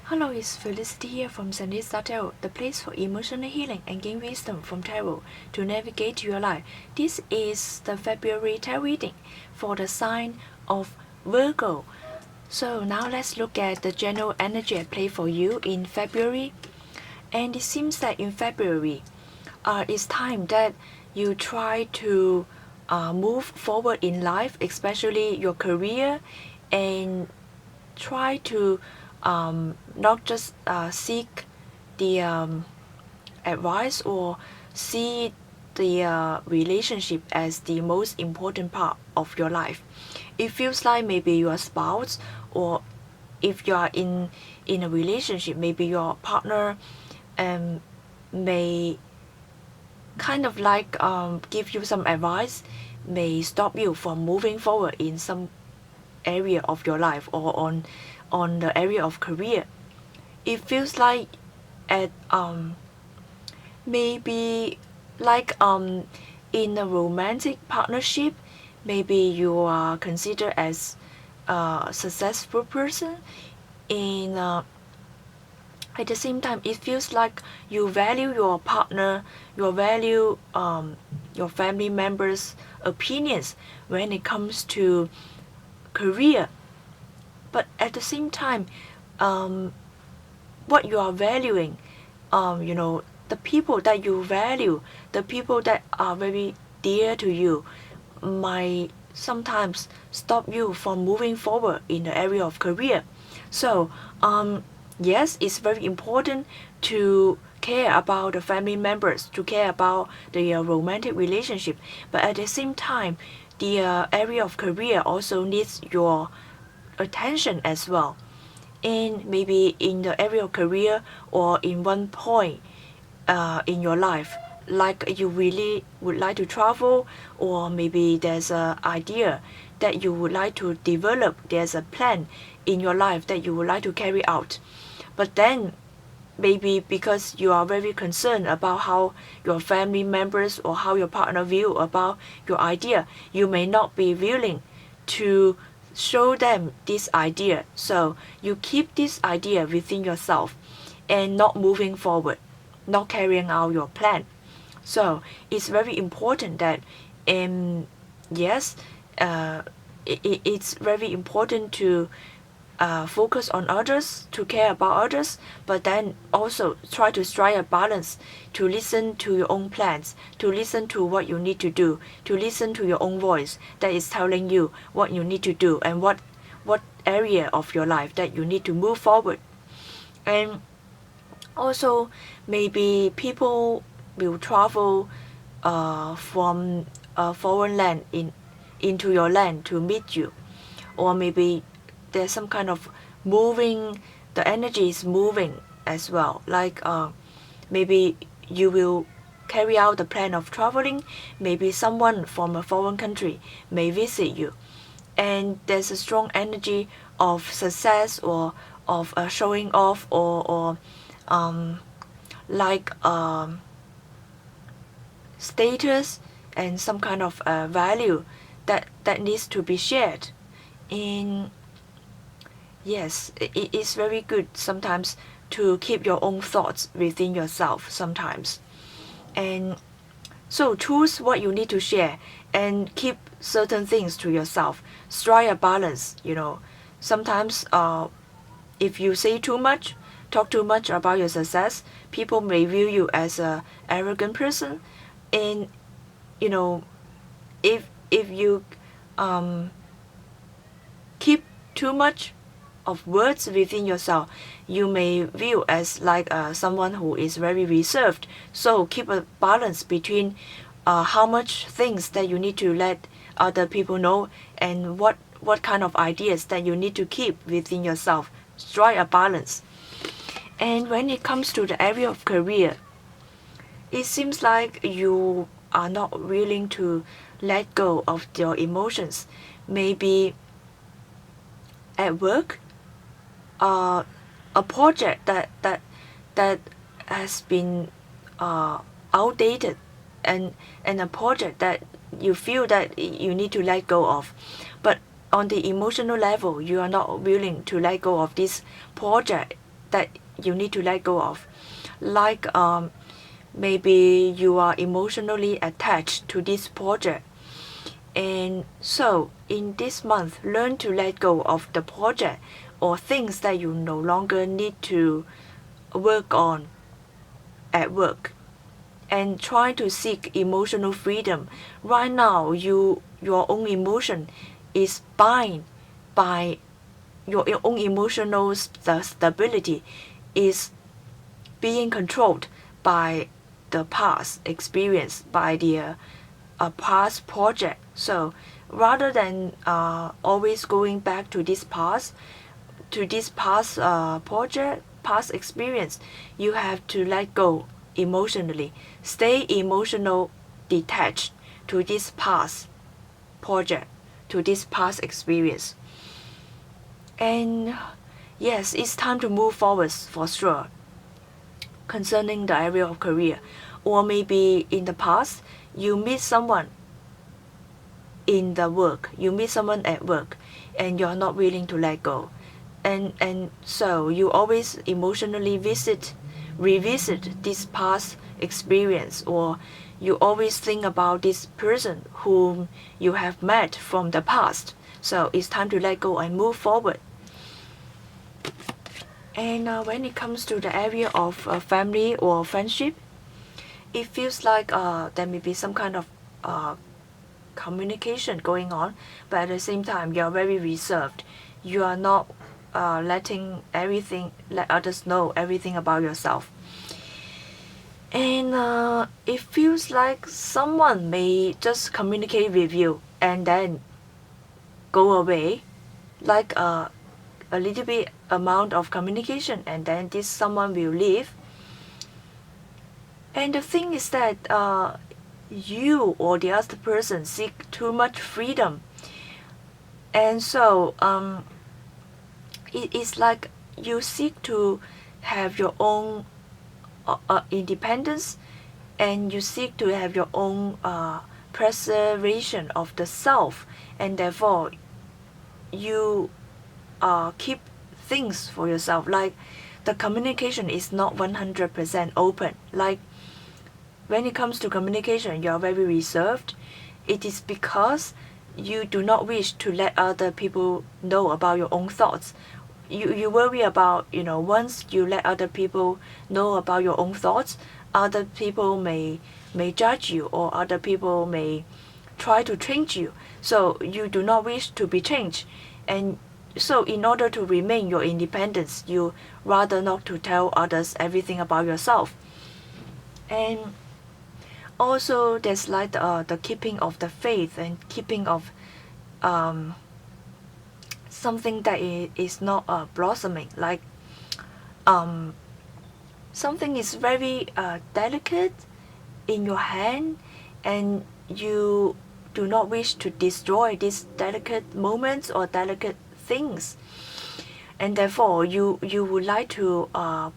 Hello, it's Felicity here from Sandy's Tarot, the place for emotional healing and gain wisdom from tarot to navigate your life. This is the February tarot reading for the sign of Virgo. So now let's look at the general energy at play for you in February. And it seems that in February, it's time that you try to move forward in life, especially your career, and try to not just seek the advice or see the relationship as the most important part of your life. It feels like maybe your spouse, or if you are in a relationship, maybe your partner may kind of like give you some advice, may stop you from moving forward in some area of your life or on the area of career. It feels like at maybe like in a romantic partnership, maybe you are considered as a successful person. In at the same time, it feels like you value your partner, you value your family members' opinions when it comes to career. But at the same time, what you are valuing, the people that you value, the people that are very dear to you, might sometimes stop you from moving forward in the area of career. So, yes, it's very important to care about the family members, to care about the romantic relationship, but at the same time, the area of career also needs your attention as well. And maybe in the area of career or in one point in your life, like you really would like to travel, or maybe there's an idea that you would like to develop, there's a plan in your life that you would like to carry out. But then maybe because you are very concerned about how your family members or how your partner view about your idea, you may not be willing to show them this idea. So you keep this idea within yourself and not moving forward, not carrying out your plan. So it's very important that, yes, it's very important to focus on others, to care about others, but then also try to strike a balance, to listen to your own plans, to listen to what you need to do, to listen to your own voice that is telling you what you need to do and what area of your life that you need to move forward. And also maybe people will travel from a foreign land into your land to meet you, or maybe there's some kind of moving, the energy is moving as well, like maybe you will carry out the plan of traveling, maybe someone from a foreign country may visit you, and there's a strong energy of success or of showing off, or like status and some kind of value that needs to be shared. In Yes, it is very good sometimes to keep your own thoughts within yourself sometimes. And so choose what you need to share and keep certain things to yourself. Strike a balance, Sometimes if you say too much, talk too much about your success, people may view you as a arrogant person. And if you keep too much of words within yourself, you may view as like someone who is very reserved. So keep a balance between how much things that you need to let other people know, and what kind of ideas that you need to keep within yourself. Strike a balance. And when it comes to the area of career, it seems like you are not willing to let go of your emotions. Maybe at work, a project that has been outdated, and a project that you feel that you need to let go of, but on the emotional level you are not willing to let go of this project that you need to let go of. Like maybe you are emotionally attached to this project, and so in this month learn to let go of the project or things that you no longer need to work on at work, and try to seek emotional freedom. Right now your own emotion is bound by your own emotional stability is being controlled by the past experience, by the past project. So rather than always going back to this past, project, past experience, you have to let go emotionally. Stay emotional detached to this past project, to this past experience. And yes, it's time to move forward for sure concerning the area of career. Or maybe in the past you meet someone in the work, you meet someone at work, and you're not willing to let go, and so you always emotionally revisit this past experience, or you always think about this person whom you have met from the past. So it's time to let go and move forward. And when it comes to the area of family or friendship, it feels like there may be some kind of communication going on, but at the same time you're very reserved. You are not let others know everything about yourself. And it feels like someone may just communicate with you and then go away, like a little bit amount of communication, and then this someone will leave. And the thing is that you or the other person seek too much freedom, and so it is like you seek to have your own independence, and you seek to have your own preservation of the self, and therefore you keep things for yourself. Like the communication is not 100% open. Like when it comes to communication, you are very reserved. It is because you do not wish to let other people know about your own thoughts. You worry about, once you let other people know about your own thoughts, other people may judge you, or other people may try to change you. So you do not wish to be changed. And so in order to remain your independence, you rather not to tell others everything about yourself. And also there's like the keeping of the faith, and keeping of something that is not blossoming. Like something is very delicate in your hand, and you do not wish to destroy these delicate moments or delicate things, and therefore you would like to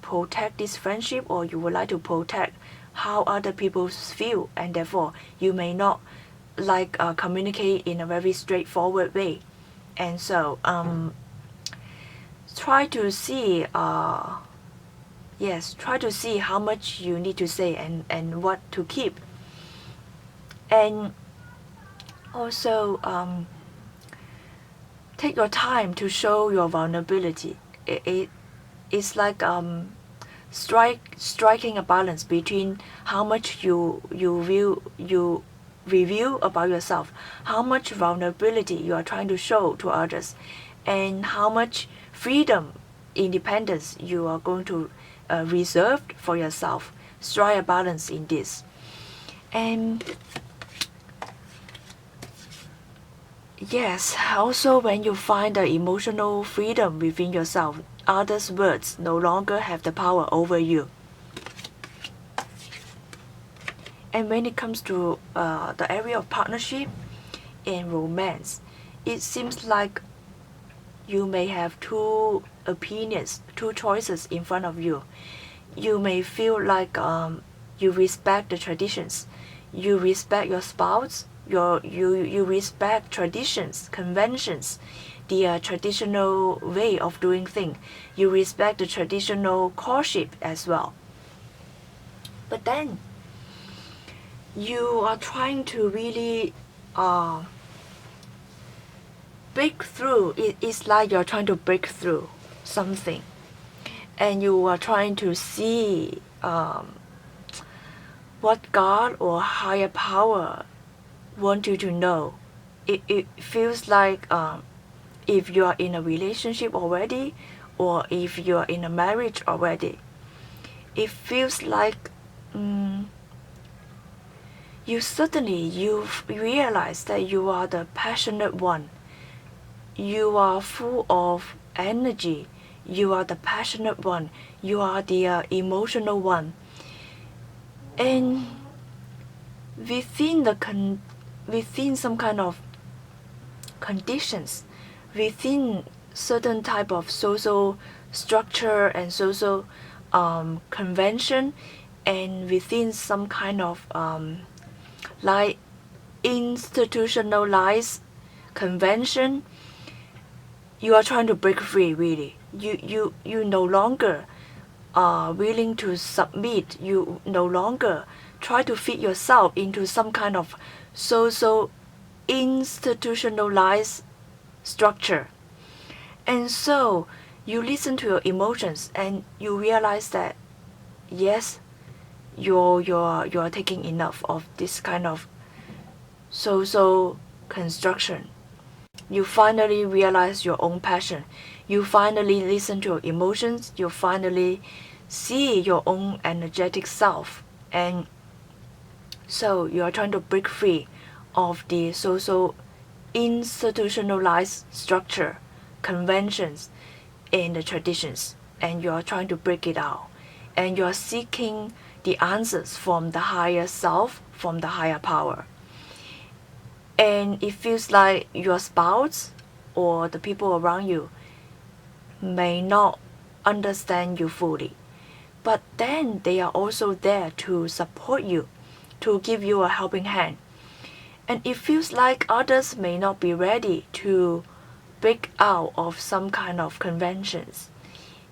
protect this friendship, or you would like to protect how other people feel, and therefore you may not like communicate in a very straightforward way. And so try to see try to see how much you need to say, and what to keep. And also take your time to show your vulnerability. It's like striking a balance between how much you review about yourself, how much vulnerability you are trying to show to others, and how much freedom, independence you are going to reserve for yourself. Strike a balance in this. And yes, also when you find the emotional freedom within yourself, others' words no longer have the power over you. And when it comes to the area of partnership and romance, it seems like you may have two opinions, two choices in front of you. You may feel like you respect the traditions, you respect your spouse, You respect traditions, conventions, the traditional way of doing things. You respect the traditional courtship as well. But then you are trying to really break through. It's like you're trying to break through something, and you are trying to see what God or higher power want you to know. It feels like if you are in a relationship already, or if you are in a marriage already, it feels like you realize that you are the passionate one. You are full of energy. You are the passionate one. You are the emotional one. And within some kind of conditions, within certain type of social structure and social convention, and within some kind of like institutionalized convention, you are trying to break free. Really, you no longer are willing to submit. You no longer try to fit yourself into some kind of social institutionalized structure. And so you listen to your emotions and you realize that yes, you're taking enough of this kind of social construction. You finally realize your own passion. You finally listen to your emotions. You finally see your own energetic self. And so you are trying to break free of the social institutionalized structure, conventions, and the traditions. And you are trying to break it out. And you are seeking the answers from the higher self, from the higher power. And it feels like your spouse or the people around you may not understand you fully, but then they are also there to support you, to give you a helping hand. And it feels like others may not be ready to break out of some kind of conventions,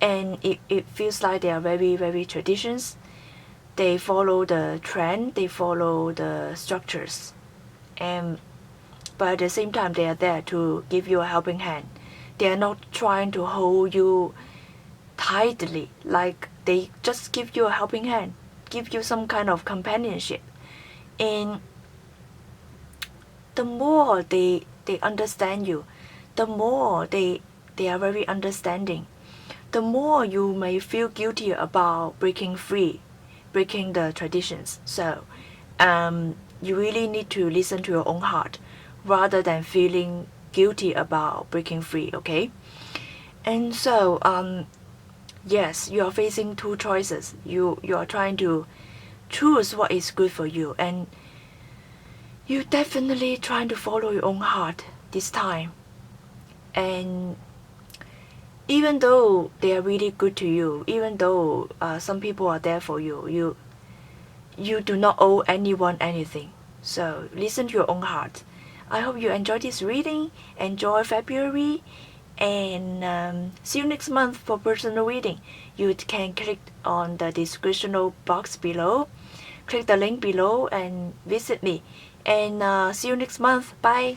and it feels like they are very, very traditions. They follow the trend, they follow the structures, and but at the same time they are there to give you a helping hand. They are not trying to hold you tightly, like they just give you a helping hand, give you some kind of companionship. And the more they understand you, the more they are very understanding, the more you may feel guilty about breaking free, breaking the traditions. So you really need to listen to your own heart rather than feeling guilty about breaking free, okay? And so yes, you are facing two choices. You are trying to choose what is good for you, and you definitely trying to follow your own heart this time. And even though they are really good to you, even though some people are there for you, you do not owe anyone anything. So listen to your own heart. I hope you enjoyed this reading. Enjoy February, and see you next month for personal reading. You can click on the description box below, click the link below and visit me. And see you next month. Bye.